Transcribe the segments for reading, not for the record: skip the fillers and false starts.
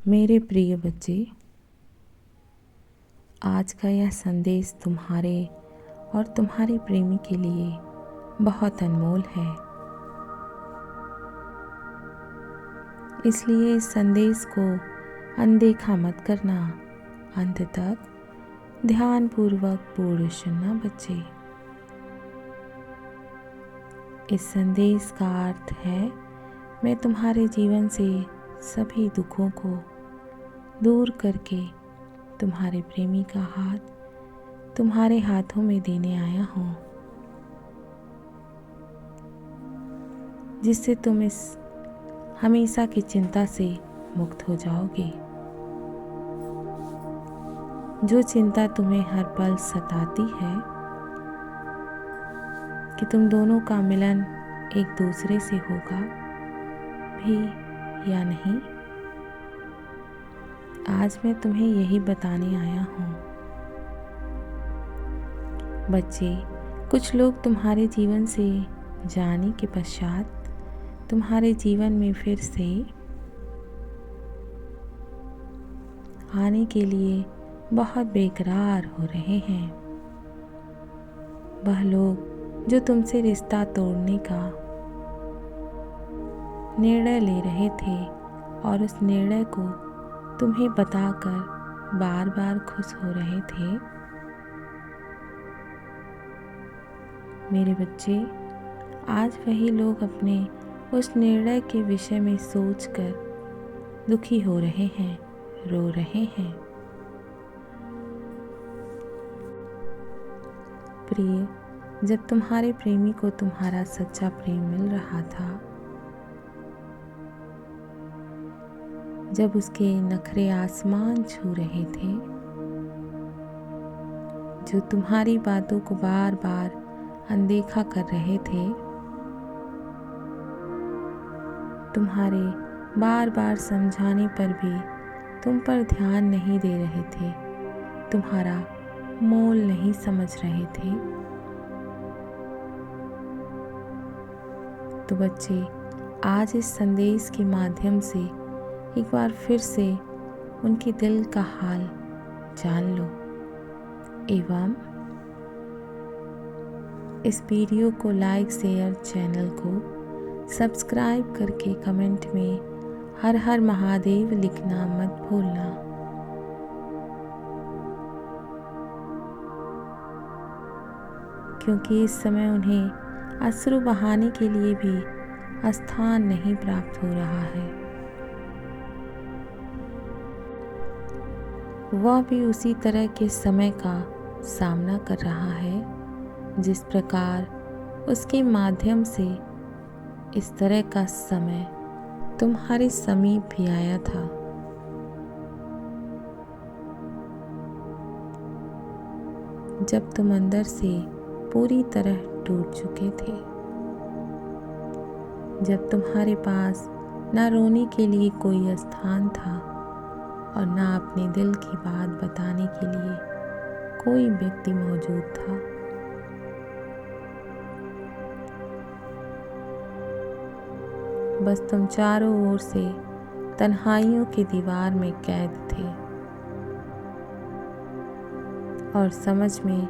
मेरे प्रिय बच्चे, आज का यह संदेश तुम्हारे और तुम्हारे प्रेमी के लिए बहुत अनमोल है। इसलिए इस संदेश को अनदेखा मत करना, अंत तक ध्यानपूर्वक पूर्ण सुनना बच्चे। इस संदेश का अर्थ है, मैं तुम्हारे जीवन से सभी दुखों को दूर करके तुम्हारे प्रेमी का हाथ तुम्हारे हाथों में देने आया हूँ, जिससे तुम इस हमेशा की चिंता से मुक्त हो जाओगे। जो चिंता तुम्हें हर पल सताती है कि तुम दोनों का मिलन एक दूसरे से होगा भी या नहीं, आज मैं तुम्हें यही बताने आया हूँ। बच्चे, कुछ लोग तुम्हारे जीवन से जाने के पश्चात तुम्हारे जीवन में फिर से आने के लिए बहुत बेकरार हो रहे हैं। वह लोग जो तुमसे रिश्ता तोड़ने का निर्णय ले रहे थे और उस निर्णय को तुम्हें बताकर बार बार खुश हो रहे थे, मेरे बच्चे, आज वही लोग अपने उस निर्णय के विषय में सोचकर दुखी हो रहे हैं, रो रहे हैं। प्रिय, जब तुम्हारे प्रेमी को तुम्हारा सच्चा प्रेम मिल रहा था, जब उसके नखरे आसमान छू रहे थे, जो तुम्हारी बातों को बार बार अनदेखा कर रहे थे, तुम्हारे बार बार समझाने पर भी तुम पर ध्यान नहीं दे रहे थे, तुम्हारा मोल नहीं समझ रहे थे, तो बच्चे, आज इस संदेश के माध्यम से एक बार फिर से उनके दिल का हाल जान लो एवं इस वीडियो को लाइक, शेयर, चैनल को सब्सक्राइब करके कमेंट में हर हर महादेव लिखना मत भूलना। क्योंकि इस समय उन्हें अश्रु बहाने के लिए भी स्थान नहीं प्राप्त हो रहा है। वह भी उसी तरह के समय का सामना कर रहा है जिस प्रकार उसके माध्यम से इस तरह का समय तुम्हारे समीप भी आया था। जब तुम अंदर से पूरी तरह टूट चुके थे, जब तुम्हारे पास ना रोने के लिए कोई स्थान था और ना अपने दिल की बात बताने के लिए कोई व्यक्ति मौजूद था। बस तुम चारों ओर से तन्हाइयों की दीवार में कैद थे और समझ में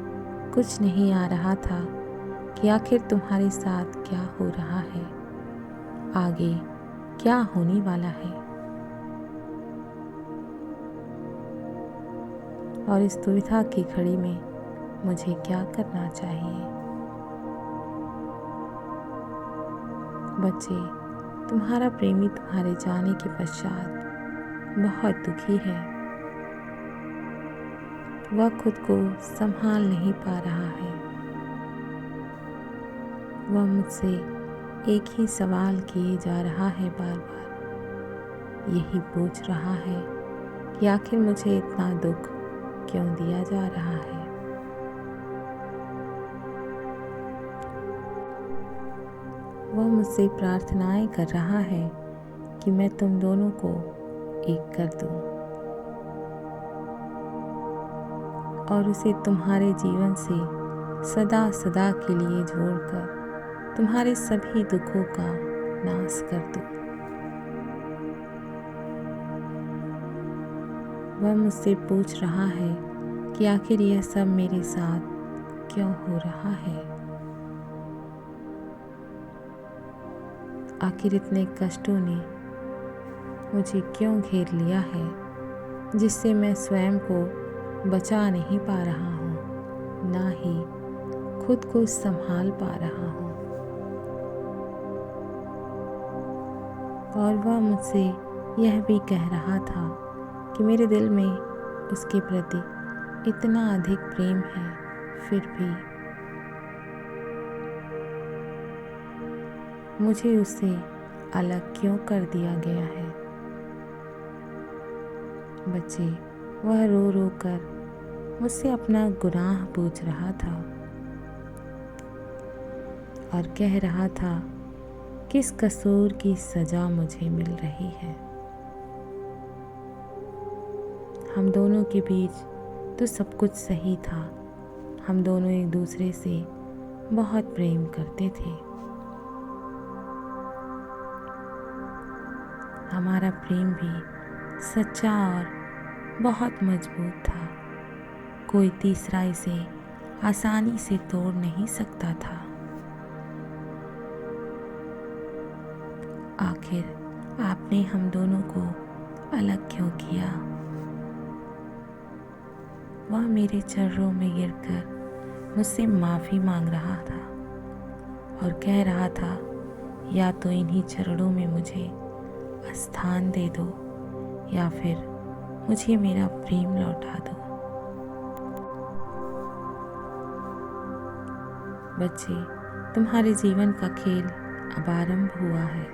कुछ नहीं आ रहा था कि आखिर तुम्हारे साथ क्या हो रहा है, आगे क्या होने वाला है। और इस दुविधा की घड़ी में मुझे क्या करना चाहिए। बच्चे, तुम्हारा प्रेमी तुम्हारे जाने के पश्चात बहुत दुखी है। वह खुद को संभाल नहीं पा रहा है। वह मुझसे एक ही सवाल किए जा रहा है, बार बार यही पूछ रहा है कि आखिर मुझे इतना दुख क्यों दिया जा रहा है। वह मुझसे प्रार्थनाएं कर रहा है कि मैं तुम दोनों को एक कर दूं और उसे तुम्हारे जीवन से सदा सदा के लिए जोड़कर तुम्हारे सभी दुखों का नाश कर दूं। वह मुझसे पूछ रहा है कि आखिर यह सब मेरे साथ क्यों हो रहा है। आखिर इतने कष्टों ने मुझे क्यों घेर लिया है, जिससे मैं स्वयं को बचा नहीं पा रहा हूँ, ना ही खुद को संभाल पा रहा हूँ। और वह मुझसे यह भी कह रहा था कि मेरे दिल में उसके प्रति इतना अधिक प्रेम है, फिर भी मुझे उससे अलग क्यों कर दिया गया है। बच्चे, वह रो रो कर मुझसे अपना गुनाह पूछ रहा था और कह रहा था किस कसूर की सज़ा मुझे मिल रही है। हम दोनों के बीच तो सब कुछ सही था। हम दोनों एक दूसरे से बहुत प्रेम करते थे। हमारा प्रेम भी सच्चा और बहुत मजबूत था। कोई तीसरा इसे आसानी से तोड़ नहीं सकता था। आखिर आपने हम दोनों को अलग क्यों किया? वह मेरे चरणों में गिरकर मुझसे माफ़ी मांग रहा था और कह रहा था, या तो इन्हीं चरणों में मुझे स्थान दे दो या फिर मुझे मेरा प्रेम लौटा दो। बच्चे, तुम्हारे जीवन का खेल अब आरंभ हुआ है।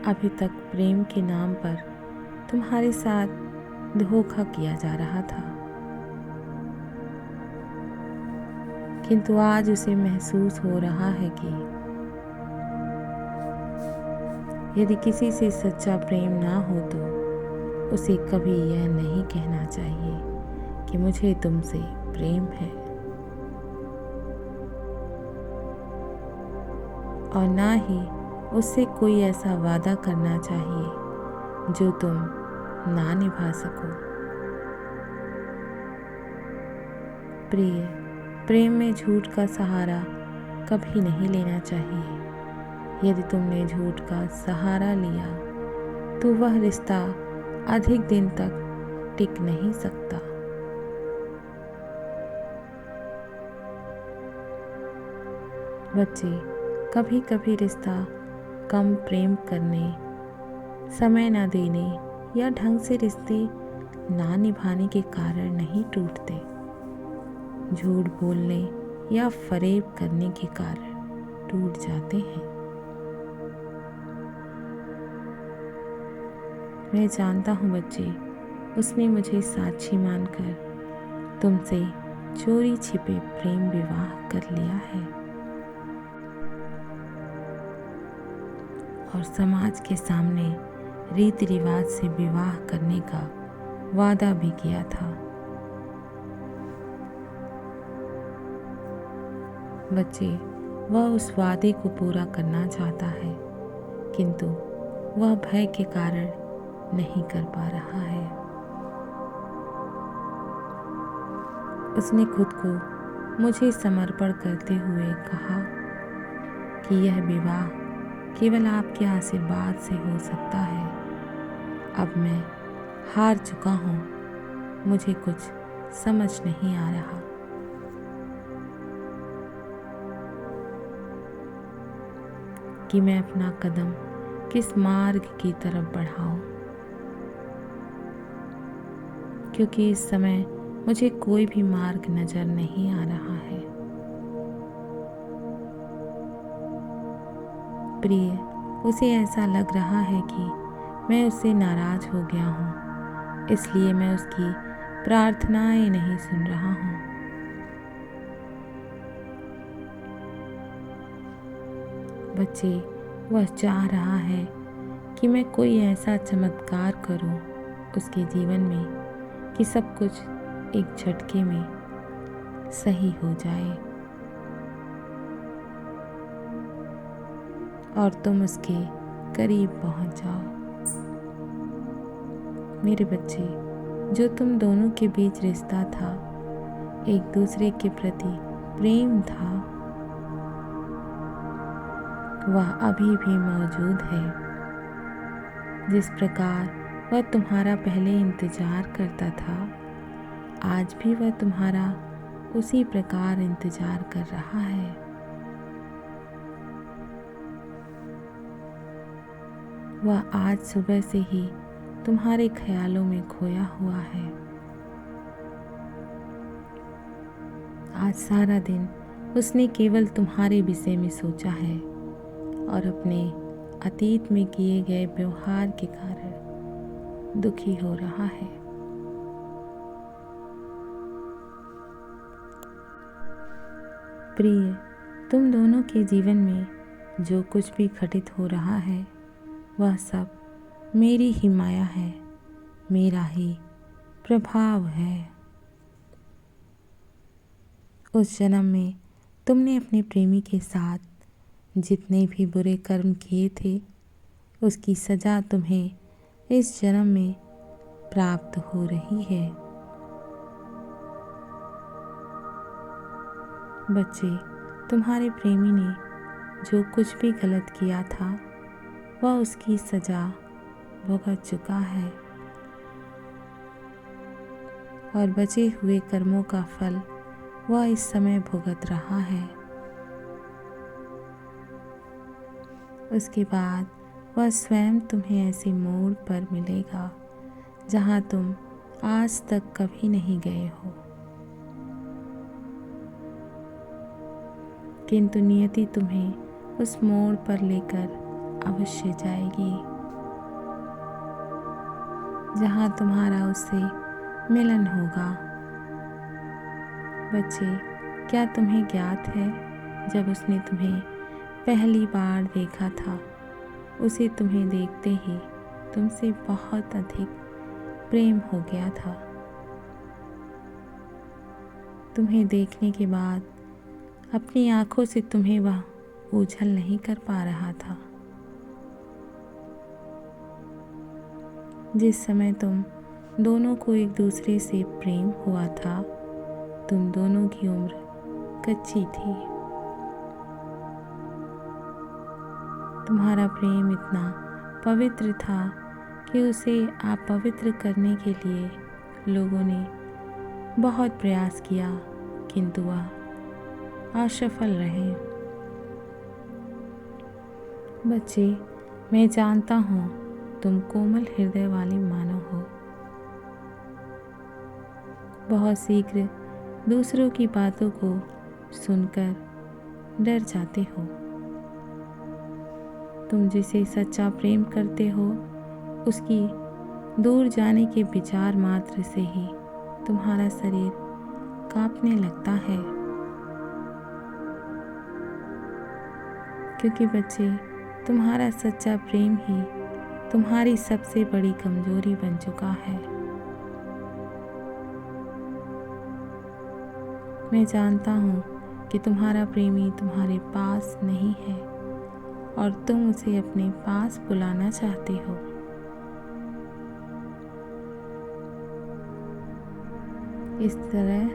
अभी तक प्रेम के नाम पर तुम्हारे साथ धोखा किया जा रहा था, किंतु आज उसे महसूस हो रहा है कि यदि किसी से सच्चा प्रेम ना हो तो उसे कभी यह नहीं कहना चाहिए कि मुझे तुमसे प्रेम है, और ना ही उससे कोई ऐसा वादा करना चाहिए जो तुम ना निभा सको। प्रिय, प्रेम में झूठ का सहारा कभी नहीं लेना चाहिए। यदि तुमने झूठ का सहारा लिया तो वह रिश्ता अधिक दिन तक टिक नहीं सकता। बच्चे, कभी कभी रिश्ता कम प्रेम करने, समय ना देने या ढंग से रिश्ते ना निभाने के कारण नहीं टूटते। झूठ बोलने या फरेब करने के कारण टूट जाते हैं। मैं जानता हूँ बच्चे, उसने मुझे साक्षी मानकर तुमसे चोरी छिपे प्रेम विवाह कर लिया है और समाज के सामने रीति रिवाज से विवाह करने का वादा भी किया था। बच्चे, वह उस वादे को पूरा करना चाहता है, किंतु वह भय के कारण नहीं कर पा रहा है। उसने खुद को मुझे समर्पण करते हुए कहा कि यह विवाह केवल आपके आशीर्वाद से हो सकता है। अब मैं हार चुका हूँ, मुझे कुछ समझ नहीं आ रहा। कि मैं अपना कदम किस मार्ग की तरफ बढ़ाऊं, क्योंकि इस समय मुझे कोई भी मार्ग नजर नहीं आ रहा है। प्रिय, उसे ऐसा लग रहा है कि मैं उससे नाराज हो गया हूँ, इसलिए मैं उसकी प्रार्थनाएं नहीं सुन रहा हूँ। बच्चे, वह चाह रहा है कि मैं कोई ऐसा चमत्कार करूं उसके जीवन में कि सब कुछ एक झटके में सही हो जाए और तुम उसके करीब पहुंच जाओ। मेरे बच्चे, जो तुम दोनों के बीच रिश्ता था, एक दूसरे के प्रति प्रेम था, वह अभी भी मौजूद है। जिस प्रकार वह तुम्हारा पहले इंतजार करता था, आज भी वह तुम्हारा उसी प्रकार इंतजार कर रहा है। वह आज सुबह से ही तुम्हारे ख्यालों में खोया हुआ है। आज सारा दिन उसने केवल तुम्हारे विषय में सोचा है और अपने अतीत में किए गए व्यवहार के कारण दुखी हो रहा है। प्रिय, तुम दोनों के जीवन में जो कुछ भी घटित हो रहा है, वह सब मेरी ही माया है, मेरा ही प्रभाव है। उस जन्म में तुमने अपने प्रेमी के साथ जितने भी बुरे कर्म किए थे, उसकी सजा तुम्हें इस जन्म में प्राप्त हो रही है। बच्चे, तुम्हारे प्रेमी ने जो कुछ भी गलत किया था, वह उसकी सजा भुगत चुका है और बचे हुए कर्मों का फल वह इस समय भुगत रहा है। उसके बाद वह स्वयं तुम्हें ऐसे मोड़ पर मिलेगा जहाँ तुम आज तक कभी नहीं गए हो, किंतु नियति तुम्हें उस मोड़ पर लेकर अवश्य जाएगी जहाँ तुम्हारा उससे मिलन होगा। बच्चे, क्या तुम्हें ज्ञात है, जब उसने तुम्हें पहली बार देखा था, उसे तुम्हें देखते ही तुमसे बहुत अधिक प्रेम हो गया था। तुम्हें देखने के बाद अपनी आंखों से तुम्हें वह ओझल नहीं कर पा रहा था। जिस समय तुम दोनों को एक दूसरे से प्रेम हुआ था, तुम दोनों की उम्र कच्ची थी। तुम्हारा प्रेम इतना पवित्र था कि उसे अपवित्र करने के लिए लोगों ने बहुत प्रयास किया, किंतु वह असफल रहे। बच्चे, मैं जानता हूँ तुम कोमल हृदय वाले मानव हो। बहुत शीघ्र दूसरों की बातों को सुनकर डर जाते हो। तुम जिसे सच्चा प्रेम करते हो, उसकी दूर जाने के विचार मात्र से ही तुम्हारा शरीर कांपने लगता है। क्योंकि बच्चे, तुम्हारा सच्चा प्रेम ही तुम्हारी सबसे बड़ी कमजोरी बन चुका है। मैं जानता हूँ कि तुम्हारा प्रेमी तुम्हारे पास नहीं है और तुम उसे अपने पास बुलाना चाहते हो। इस तरह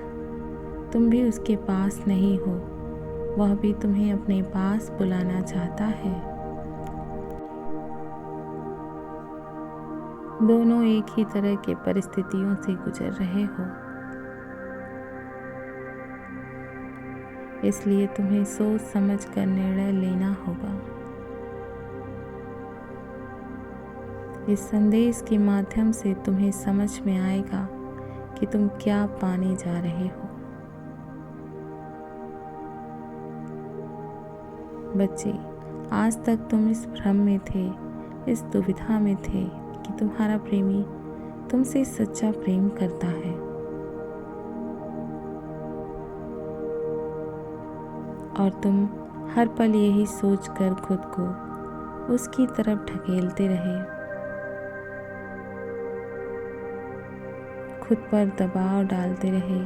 तुम भी उसके पास नहीं हो, वह भी तुम्हें अपने पास बुलाना चाहता है। दोनों एक ही तरह के परिस्थितियों से गुजर रहे हो, इसलिए तुम्हें सोच समझ कर निर्णय लेना होगा। इस संदेश के माध्यम से तुम्हें समझ में आएगा कि तुम क्या पाने जा रहे हो। बच्चे, आज तक तुम इस भ्रम में थे, इस दुविधा में थे कि तुम्हारा प्रेमी तुमसे सच्चा प्रेम करता है और तुम हर पल यही सोचकर खुद को उसकी तरफ ढकेलते रहे, खुद पर दबाव डालते रहे,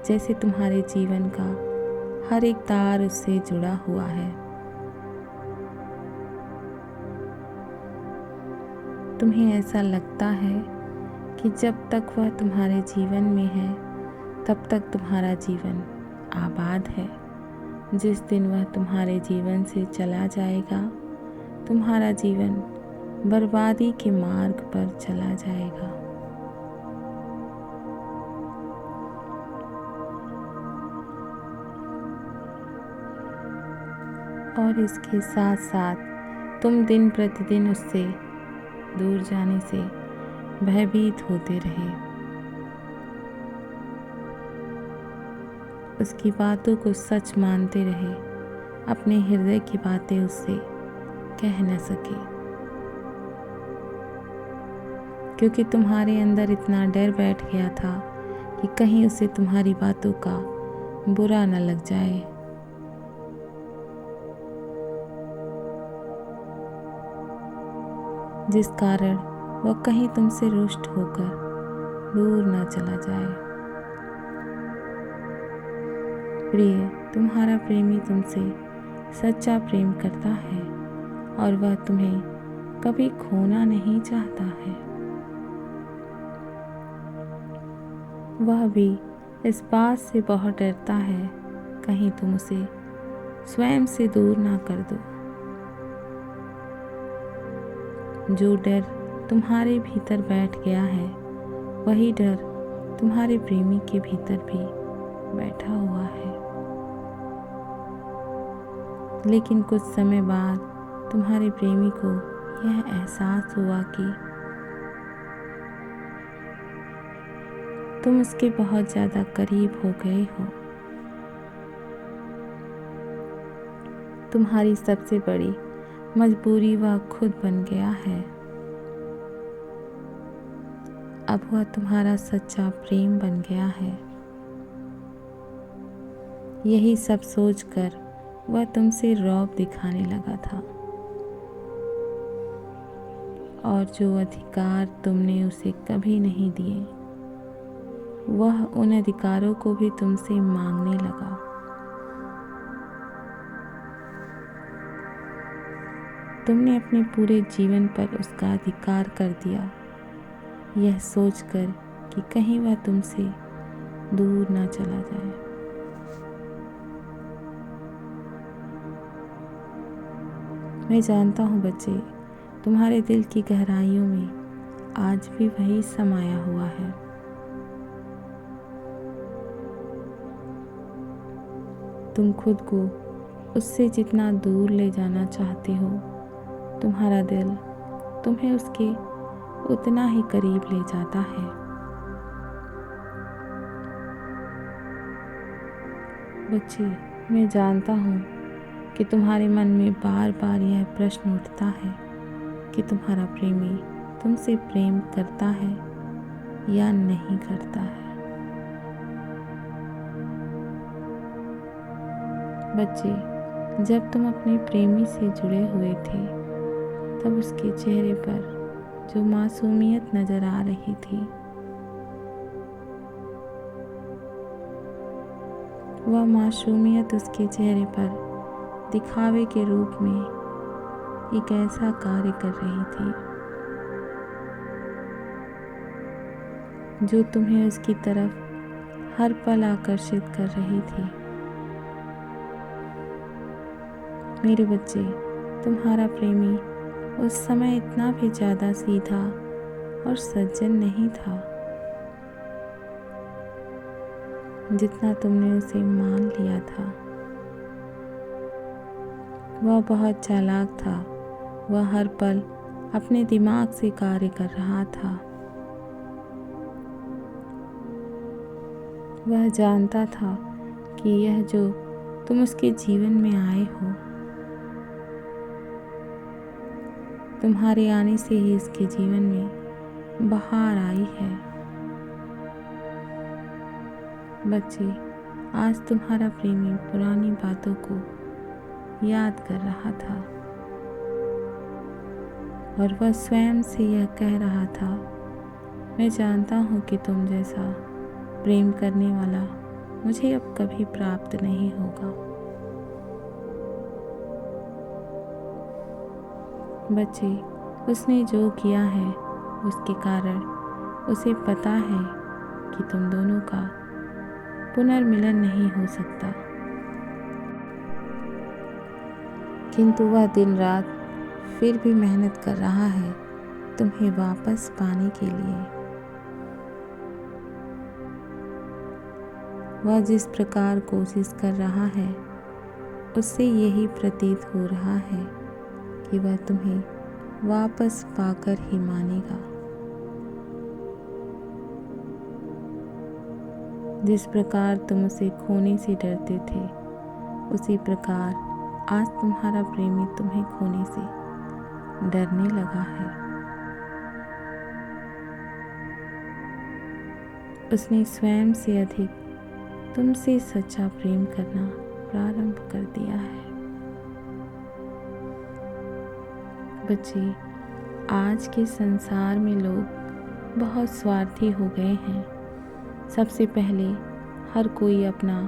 जैसे तुम्हारे जीवन का हर एक तार उससे जुड़ा हुआ है। तुम्हें ऐसा लगता है कि जब तक वह तुम्हारे जीवन में है तब तक तुम्हारा जीवन आबाद है। जिस दिन वह तुम्हारे जीवन से चला जाएगा, तुम्हारा जीवन बर्बादी के मार्ग पर चला जाएगा। और इसके साथ साथ तुम दिन प्रतिदिन उससे दूर जाने से भयभीत होते रहे। उसकी बातों को सच मानते रहे, अपने हृदय की बातें उससे कह न सके, क्योंकि तुम्हारे अंदर इतना डर बैठ गया था कि कहीं उसे तुम्हारी बातों का बुरा न लग जाए। जिस कारण वह कहीं तुमसे रुष्ट होकर दूर न चला जाए। प्रिय, तुम्हारा प्रेमी तुमसे सच्चा प्रेम करता है और वह तुम्हें कभी खोना नहीं चाहता है। वह भी इस बात से बहुत डरता है कहीं तुम उसे स्वयं से दूर ना कर दो। जो डर तुम्हारे भीतर बैठ गया है, वही डर तुम्हारे प्रेमी के भीतर भी बैठा हुआ है। लेकिन कुछ समय बाद तुम्हारे प्रेमी को यह एहसास हुआ कि तुम उसके बहुत ज़्यादा करीब हो गए हो। तुम्हारी सबसे बड़ी मजबूरी वह खुद बन गया है। अब वह तुम्हारा सच्चा प्रेम बन गया है। यही सब सोचकर वह तुमसे रौब दिखाने लगा था और जो अधिकार तुमने उसे कभी नहीं दिए, वह उन अधिकारों को भी तुमसे मांगने लगा। तुमने अपने पूरे जीवन पर उसका अधिकार कर दिया, यह सोचकर कि कहीं वह तुमसे दूर ना चला जाए। मैं जानता हूँ बच्चे, तुम्हारे दिल की गहराइयों में आज भी वही समाया हुआ है। तुम खुद को उससे जितना दूर ले जाना चाहते हो, तुम्हारा दिल तुम्हें उसके उतना ही करीब ले जाता है। बच्चे, मैं जानता हूँ कि तुम्हारे मन में बार बार यह प्रश्न उठता है कि तुम्हारा प्रेमी तुमसे प्रेम करता है या नहीं करता है। बच्चे, जब तुम अपने प्रेमी से जुड़े हुए थे, तब उसके चेहरे पर जो मासूमियत नजर आ रही थी, वह मासूमियत उसके चेहरे पर दिखावे के रूप में एक ऐसा कार्य कर रही थी जो तुम्हें उसकी तरफ हर पल आकर्षित कर रही थी। मेरे बच्चे, तुम्हारा प्रेमी उस समय इतना भी ज़्यादा सीधा और सज्जन नहीं था जितना तुमने उसे मान लिया था। वह बहुत चालाक था। वह हर पल अपने दिमाग से कार्य कर रहा था। वह जानता था कि यह जो तुम उसके जीवन में आए हो, तुम्हारे आने से ही इसके जीवन में बहार आई है। बच्चे, आज तुम्हारा प्रेमी पुरानी बातों को याद कर रहा था और वह स्वयं से यह कह रहा था, मैं जानता हूँ कि तुम जैसा प्रेम करने वाला मुझे अब कभी प्राप्त नहीं होगा। बच्चे, उसने जो किया है उसके कारण उसे पता है कि तुम दोनों का पुनर्मिलन नहीं हो सकता, किंतु वह दिन रात फिर भी मेहनत कर रहा है तुम्हें वापस पाने के लिए। वह जिस प्रकार कोशिश कर रहा है उससे यही प्रतीत हो रहा है कि वह तुम्हें वापस पाकर ही मानेगा। जिस प्रकार तुम उसे खोने से डरते थे, उसी प्रकार आज तुम्हारा प्रेमी तुम्हें खोने से डरने लगा है। उसने स्वयं से अधिक तुमसे सच्चा प्रेम करना प्रारंभ कर दिया है। बच्चे, आज के संसार में लोग बहुत स्वार्थी हो गए हैं। सबसे पहले हर कोई अपना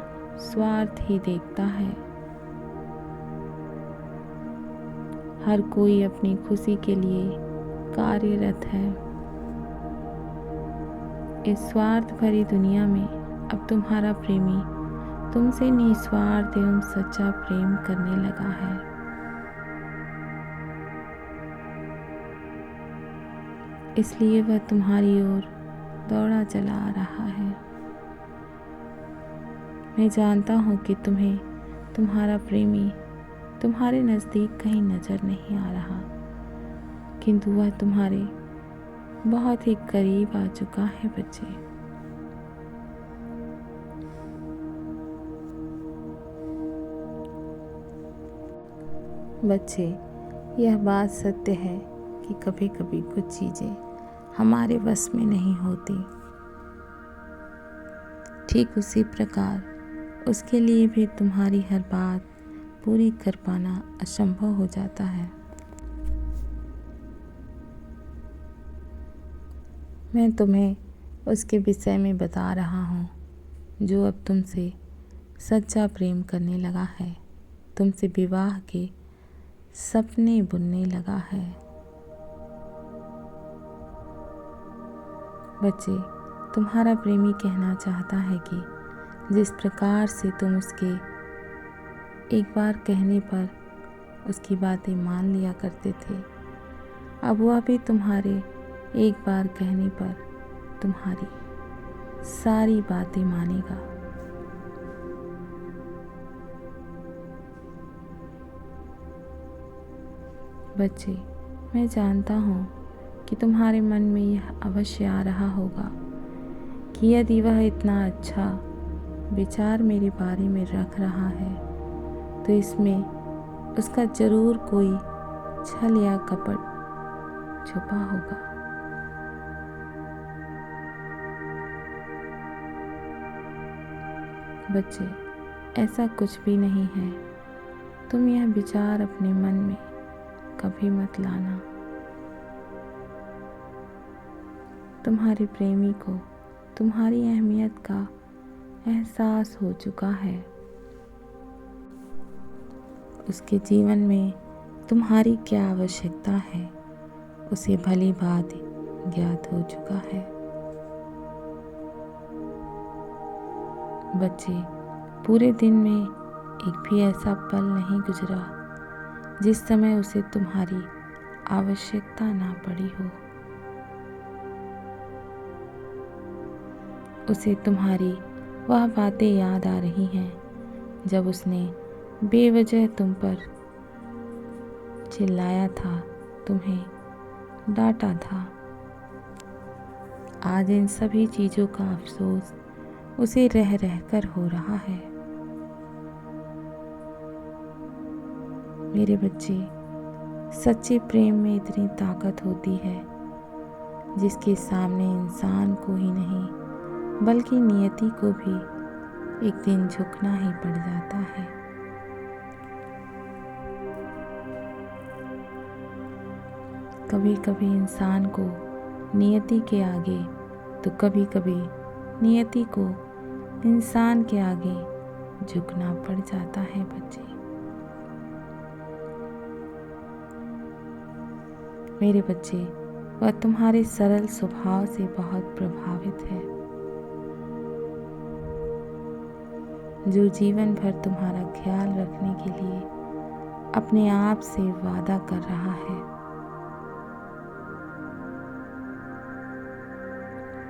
स्वार्थ ही देखता है। हर कोई अपनी खुशी के लिए कार्यरत है। इस स्वार्थ भरी दुनिया में अब तुम्हारा प्रेमी तुमसे निस्वार्थ एवं सच्चा प्रेम करने लगा है। इसलिए वह तुम्हारी ओर दौड़ा चला आ रहा है। मैं जानता हूँ कि तुम्हें तुम्हारा प्रेमी तुम्हारे नज़दीक कहीं नज़र नहीं आ रहा, किंतु वह तुम्हारे बहुत ही करीब आ चुका है। बच्चे, यह बात सत्य है कि कभी कभी कुछ चीज़ें हमारे बस में नहीं होती। ठीक उसी प्रकार उसके लिए भी तुम्हारी हर बात पूरी कर पाना असंभव हो जाता है। मैं तुम्हें उसके विषय में बता रहा हूँ जो अब तुमसे सच्चा प्रेम करने लगा है, तुमसे विवाह के सपने बुनने लगा है। बच्चे, तुम्हारा प्रेमी कहना चाहता है कि जिस प्रकार से तुम उसके एक बार कहने पर उसकी बातें मान लिया करते थे, अब वह भी तुम्हारे एक बार कहने पर तुम्हारी सारी बातें मानेगा। बच्चे, मैं जानता हूँ कि तुम्हारे मन में यह अवश्य आ रहा होगा कि यदि वह इतना अच्छा विचार मेरे बारे में रख रहा है तो इसमें उसका जरूर कोई छल या कपट छुपा होगा। बच्चे, ऐसा कुछ भी नहीं है। तुम यह विचार अपने मन में कभी मत लाना। तुम्हारे प्रेमी को तुम्हारी अहमियत का एहसास हो चुका है। उसके जीवन में तुम्हारी क्या आवश्यकता है उसे भली बात ज्ञात हो चुका है। बच्चे, पूरे दिन में एक भी ऐसा पल नहीं गुजरा जिस समय उसे तुम्हारी आवश्यकता ना पड़ी हो। उसे तुम्हारी वह बातें याद आ रही हैं जब उसने बेवजह तुम पर चिल्लाया था, तुम्हें डांटा था। आज इन सभी चीज़ों का अफसोस उसे रह रह कर हो रहा है। मेरे बच्चे, सच्चे प्रेम में इतनी ताकत होती है जिसके सामने इंसान को ही नहीं बल्कि नियति को भी एक दिन झुकना ही पड़ जाता है। कभी कभी इंसान को नियति के आगे तो कभी कभी नियति को इंसान के आगे झुकना पड़ जाता है। बच्चे, मेरे बच्चे, वह तुम्हारे सरल स्वभाव से बहुत प्रभावित है, जो जीवन भर तुम्हारा ख्याल रखने के लिए अपने आप से वादा कर रहा है।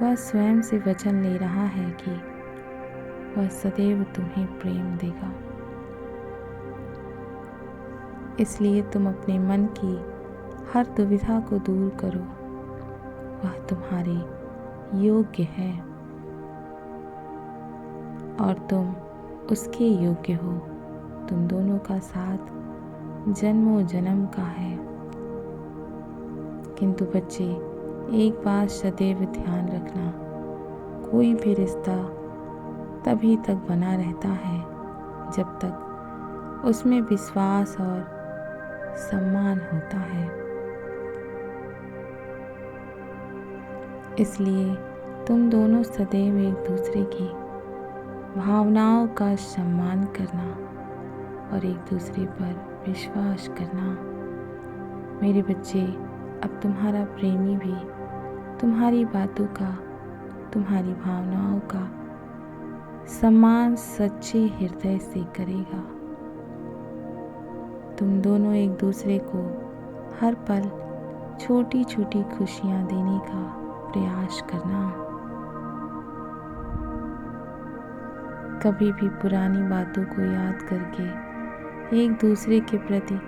वह स्वयं से वचन ले रहा है कि वह सदैव तुम्हें प्रेम देगा। इसलिए तुम अपने मन की हर दुविधा को दूर करो। वह तुम्हारे योग्य है और तुम उसके योग्य हो। तुम दोनों का साथ जन्मों जन्म का है। किंतु बच्चे, एक बात सदैव ध्यान रखना, कोई भी रिश्ता तभी तक बना रहता है जब तक उसमें विश्वास और सम्मान होता है। इसलिए तुम दोनों सदैव एक दूसरे की भावनाओं का सम्मान करना और एक दूसरे पर विश्वास करना। मेरे बच्चे, अब तुम्हारा प्रेमी भी तुम्हारी बातों का, तुम्हारी भावनाओं का सम्मान सच्चे हृदय से करेगा। तुम दोनों एक दूसरे को हर पल छोटी छोटी खुशियां देने का प्रयास करना। कभी भी पुरानी बातों को याद करके एक दूसरे के प्रति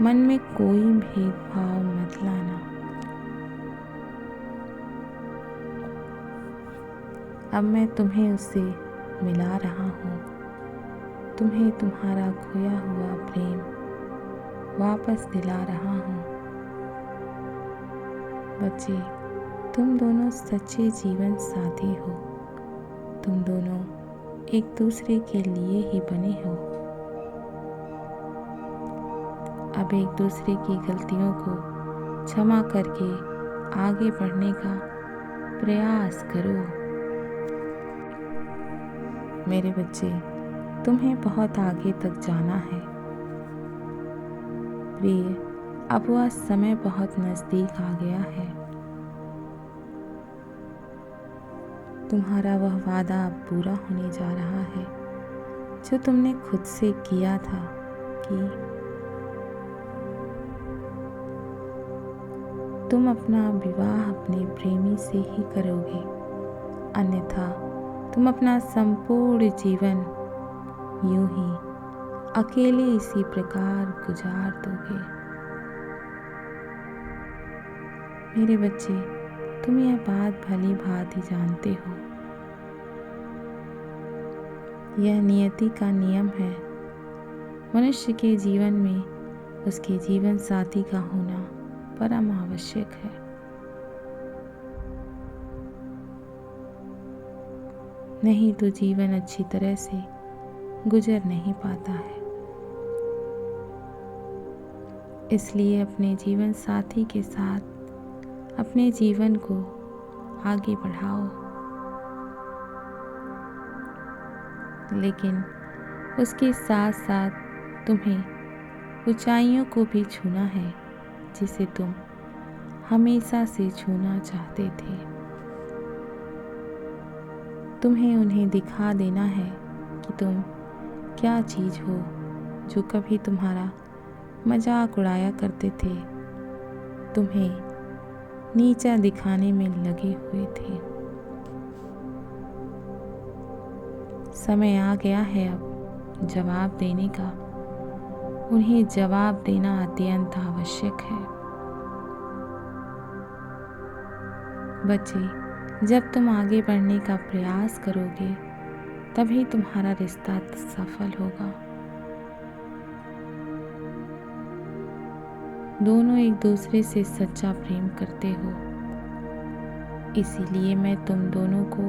मन में कोई भेदभाव मत लाना। अब मैं तुम्हें उससे मिला रहा हूँ, तुम्हें तुम्हारा खोया हुआ प्रेम वापस दिला रहा हूँ। बच्चे, तुम दोनों सच्चे जीवन साथी हो। तुम दोनों एक दूसरे के लिए ही बने हो। अब एक दूसरे की गलतियों को क्षमा करके आगे बढ़ने का प्रयास करो। मेरे बच्चे, तुम्हें बहुत आगे तक जाना है। प्रिय, अब वह समय बहुत नज़दीक आ गया है। तुम्हारा वह वादा अब पूरा होने जा रहा है जो तुमने खुद से किया था कि तुम अपना विवाह अपने प्रेमी से ही करोगे, अन्यथा तुम अपना संपूर्ण जीवन यूं ही अकेले इसी प्रकार गुजार दोगे। मेरे बच्चे, तुम यह बात भली भांति जानते हो। यह नियति का नियम है। मनुष्य के जीवन में उसके जीवन साथी का होना परम आवश्यक है। नहीं तो जीवन अच्छी तरह से गुजर नहीं पाता है। इसलिए अपने जीवन साथी के साथ अपने जीवन को आगे बढ़ाओ, लेकिन उसके साथ साथ तुम्हें ऊंचाइयों को भी छूना है जिसे तुम हमेशा से छूना चाहते थे। तुम्हें उन्हें दिखा देना है कि तुम क्या चीज़ हो जो कभी तुम्हारा मजाक उड़ाया करते थे, तुम्हें नीचा दिखाने में लगे हुए थे। समय आ गया है अब जवाब देने का। उन्हें जवाब देना अत्यंत आवश्यक है। बच्चे, जब तुम आगे बढ़ने का प्रयास करोगे तभी तुम्हारा रिश्ता सफल होगा। दोनों एक दूसरे से सच्चा प्रेम करते हो, इसीलिए मैं तुम दोनों को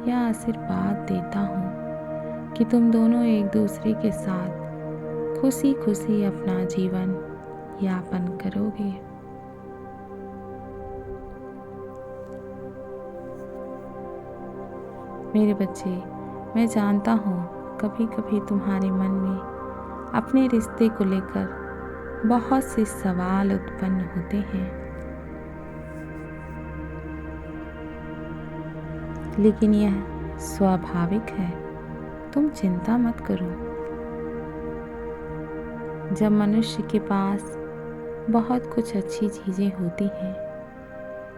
यह आशीर्वाद देता हूँ कि तुम दोनों एक दूसरे के साथ खुशी खुशी अपना जीवन यापन करोगे। मेरे बच्चे, मैं जानता हूँ कभी कभी तुम्हारे मन में अपने रिश्ते को लेकर बहुत से सवाल उत्पन्न होते हैं। लेकिन यह स्वाभाविक है, तुम चिंता मत करो। जब मनुष्य के पास बहुत कुछ अच्छी चीज़ें होती हैं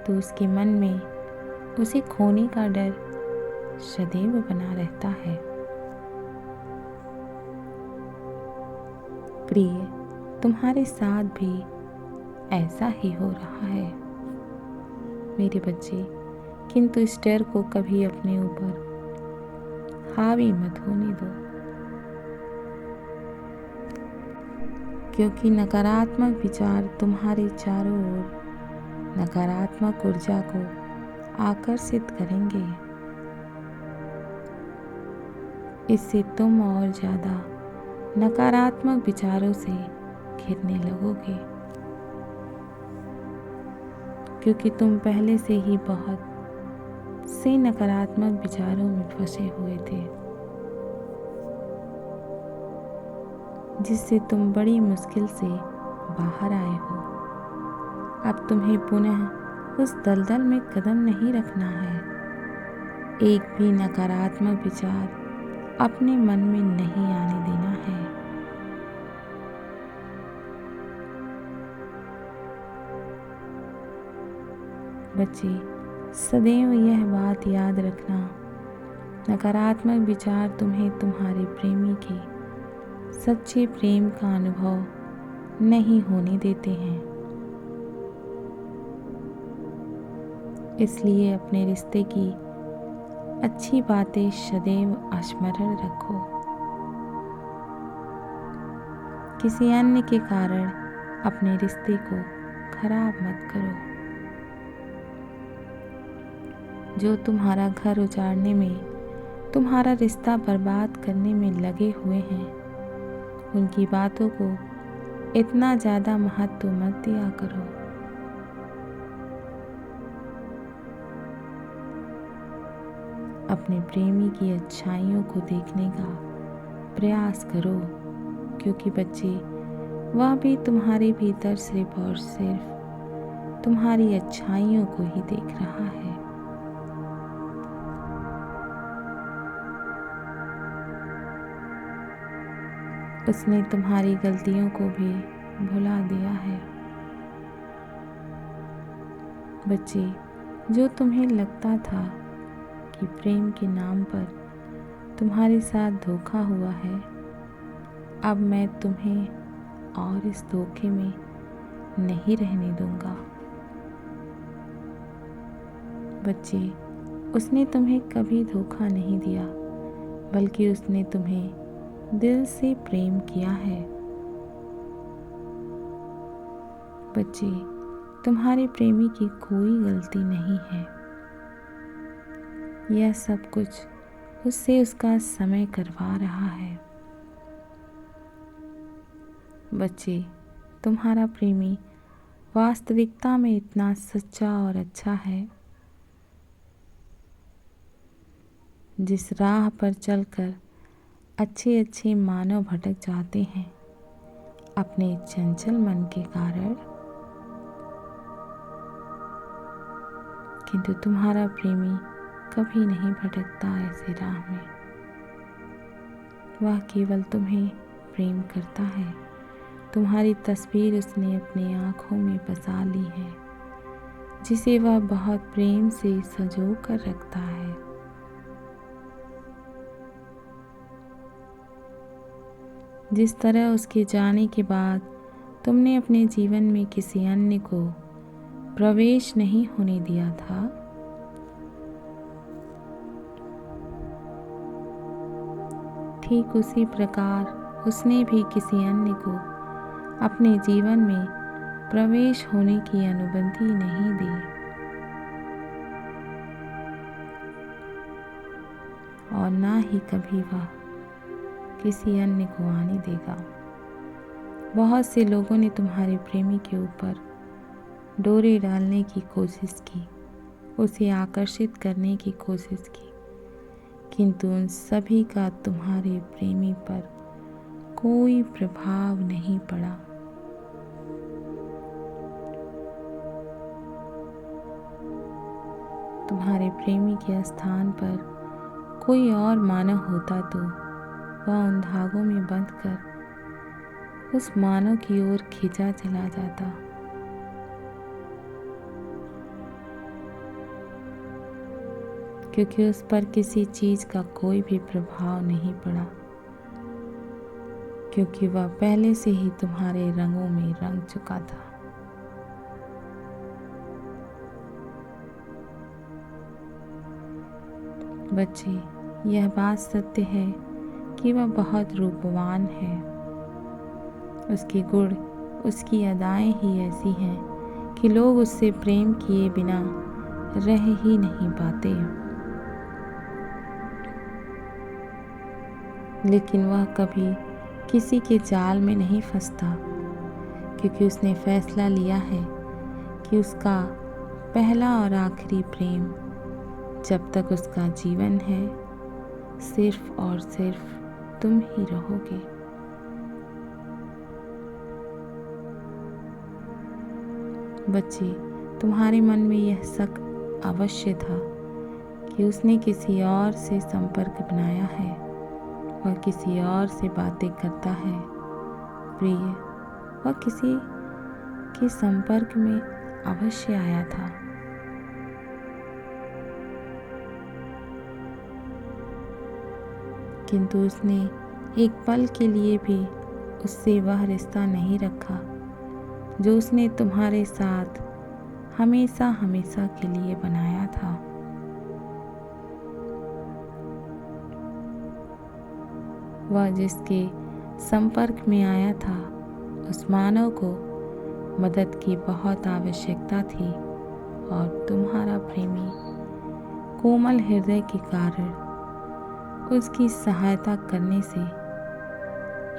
तो उसके मन में उसे खोने का डर सदैव बना रहता है। प्रिय, तुम्हारे साथ भी ऐसा ही हो रहा है मेरे बच्चे, किंतु इस डर को कभी अपने ऊपर हावी मत होने दो, क्योंकि नकारात्मक विचार तुम्हारे चारों ओर नकारात्मक ऊर्जा को आकर्षित करेंगे। इससे तुम और ज़्यादा नकारात्मक विचारों से घिरने लगोगे, क्योंकि तुम पहले से ही बहुत से नकारात्मक विचारों में फंसे हुए थे, जिससे तुम बड़ी मुश्किल से बाहर आए हो। अब तुम्हें पुनः उस दलदल में कदम नहीं रखना है। एक भी नकारात्मक विचार अपने मन में नहीं आने देना है। बच्चे, सदैव यह बात याद रखना, नकारात्मक विचार तुम्हें तुम्हारे प्रेमी के सच्चे प्रेम का अनुभव नहीं होने देते हैं। इसलिए अपने रिश्ते की अच्छी बातें सदैव स्मरण रखो। किसी अन्य के कारण अपने रिश्ते को खराब मत करो। जो तुम्हारा घर उजाड़ने में, तुम्हारा रिश्ता बर्बाद करने में लगे हुए हैं, उनकी बातों को इतना ज़्यादा महत्व मत दिया करो। अपने प्रेमी की अच्छाइयों को देखने का प्रयास करो, क्योंकि बच्चे, वह भी तुम्हारे भीतर सिर्फ और सिर्फ तुम्हारी अच्छाइयों को ही देख रहा है। उसने तुम्हारी गलतियों को भी भुला दिया है। बच्चे, जो तुम्हें लगता था कि प्रेम के नाम पर तुम्हारे साथ धोखा हुआ है, अब मैं तुम्हें और इस धोखे में नहीं रहने दूंगा। बच्चे, उसने तुम्हें कभी धोखा नहीं दिया, बल्कि उसने तुम्हें दिल से प्रेम किया है। बच्चे, तुम्हारे प्रेमी की कोई गलती नहीं है। यह सब कुछ उससे उसका समय करवा रहा है। बच्चे, तुम्हारा प्रेमी वास्तविकता में इतना सच्चा और अच्छा है, जिस राह पर चलकर अच्छे अच्छे मानव भटक जाते हैं अपने चंचल मन के कारण, किंतु तुम्हारा प्रेमी कभी नहीं भटकता ऐसे राह में। वह केवल तुम्हें प्रेम करता है। तुम्हारी तस्वीर उसने अपनी आँखों में बसा ली है, जिसे वह बहुत प्रेम से संजो कर रखता है। जिस तरह उसके जाने के बाद तुमने अपने जीवन में किसी अन्य को प्रवेश नहीं होने दिया था, ठीक उसी प्रकार उसने भी किसी अन्य को अपने जीवन में प्रवेश होने की अनुमति नहीं दी, और ना ही कभी वह किसी अन्य को आने देगा। बहुत से लोगों ने तुम्हारे प्रेमी के ऊपर डोरे डालने की कोशिश की, उसे आकर्षित करने की कोशिश की, किंतु उन सभी का तुम्हारे प्रेमी पर कोई प्रभाव नहीं पड़ा। तुम्हारे प्रेमी के स्थान पर कोई और मानव होता तो वह उन धागों में बंध कर उस मानव की ओर खींचा चला जाता। क्योंकि उस पर किसी चीज का कोई भी प्रभाव नहीं पड़ा, क्योंकि वह पहले से ही तुम्हारे रंगों में रंग चुका था। बच्चे, यह बात सत्य है कि वह बहुत रूपवान है। उसके गुण, उसकी अदाएं ही ऐसी हैं कि लोग उससे प्रेम किए बिना रह ही नहीं पाते। लेकिन वह कभी किसी के जाल में नहीं फंसता, क्योंकि उसने फैसला लिया है कि उसका पहला और आखिरी प्रेम जब तक उसका जीवन है सिर्फ और सिर्फ तुम ही रहोगे। बच्चे, तुम्हारे मन में यह शक अवश्य था कि उसने किसी और से संपर्क बनाया है, वह किसी और से बातें करता है। प्रिय, वह किसी के संपर्क में अवश्य आया था। किंतु उसने एक पल के लिए भी उससे वह रिश्ता नहीं रखा जो उसने तुम्हारे साथ हमेशा हमेशा के लिए बनाया था। वह जिसके संपर्क में आया था, उस मानव को मदद की बहुत आवश्यकता थी और तुम्हारा प्रेमी कोमल हृदय के कारण उसकी सहायता करने से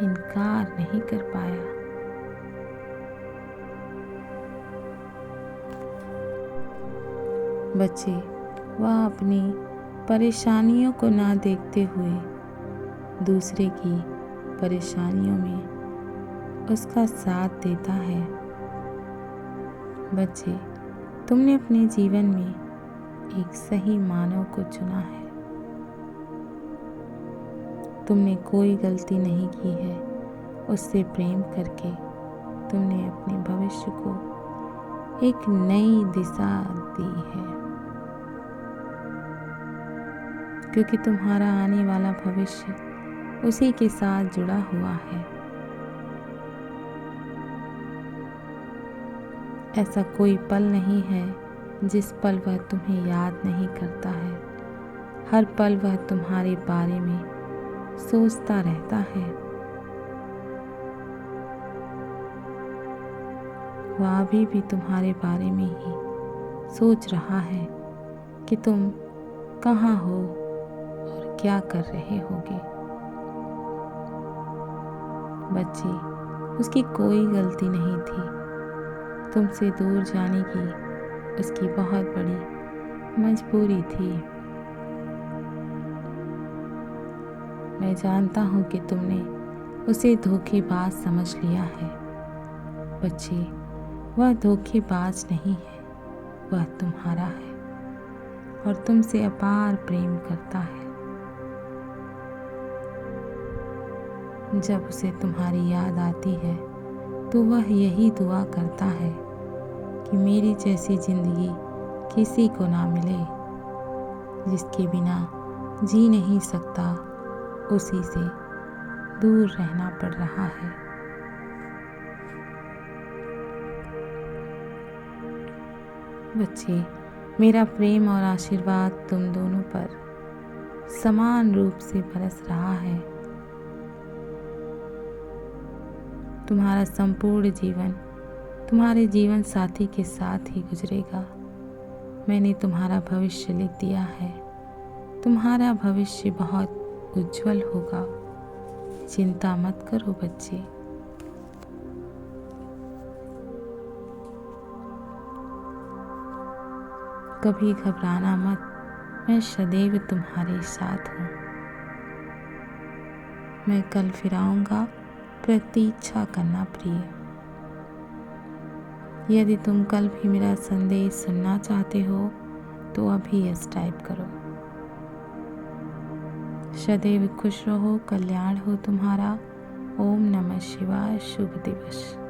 इनकार नहीं कर पाया। बच्चे, वह अपनी परेशानियों को ना देखते हुए दूसरे की परेशानियों में उसका साथ देता है। बच्चे, तुमने अपने जीवन में एक सही मानव को चुना है। तुमने कोई गलती नहीं की है। उससे प्रेम करके तुमने अपने भविष्य को एक नई दिशा दी है, क्योंकि तुम्हारा आने वाला भविष्य उसी के साथ जुड़ा हुआ है। ऐसा कोई पल नहीं है जिस पल वह तुम्हें याद नहीं करता है। हर पल वह तुम्हारे बारे में सोचता रहता है। वह अभी भी तुम्हारे बारे में ही सोच रहा है कि तुम कहाँ हो और क्या कर रहे होगे। बच्चे, उसकी कोई गलती नहीं थी। तुमसे दूर जाने की उसकी बहुत बड़ी मजबूरी थी। मैं जानता हूँ कि तुमने उसे धोखेबाज समझ लिया है। बच्चे, वह धोखेबाज नहीं है, वह तुम्हारा है और तुमसे अपार प्रेम करता है। जब उसे तुम्हारी याद आती है तो वह यही दुआ करता है कि मेरी जैसी जिंदगी किसी को ना मिले। जिसके बिना जी नहीं सकता, उसी से दूर रहना पड़ रहा है। बच्चे, मेरा प्रेम और आशीर्वाद तुम दोनों पर समान रूप से बरस रहा है। तुम्हारा संपूर्ण जीवन तुम्हारे जीवन साथी के साथ ही गुजरेगा। मैंने तुम्हारा भविष्य लिख दिया है। तुम्हारा भविष्य बहुत उज्जवल होगा। चिंता मत करो बच्चे। कभी घबराना मत, मैं सदैव तुम्हारे साथ हूँ। मैं कल फिर आऊँगा, प्रतीक्षा करना प्रिय। यदि तुम कल भी मेरा संदेश सुनना चाहते हो तो अभी यस टाइप करो। सदैव खुश रहो, कल्याण हो तुम्हारा। ओम नमः शिवाय। शुभ दिवस।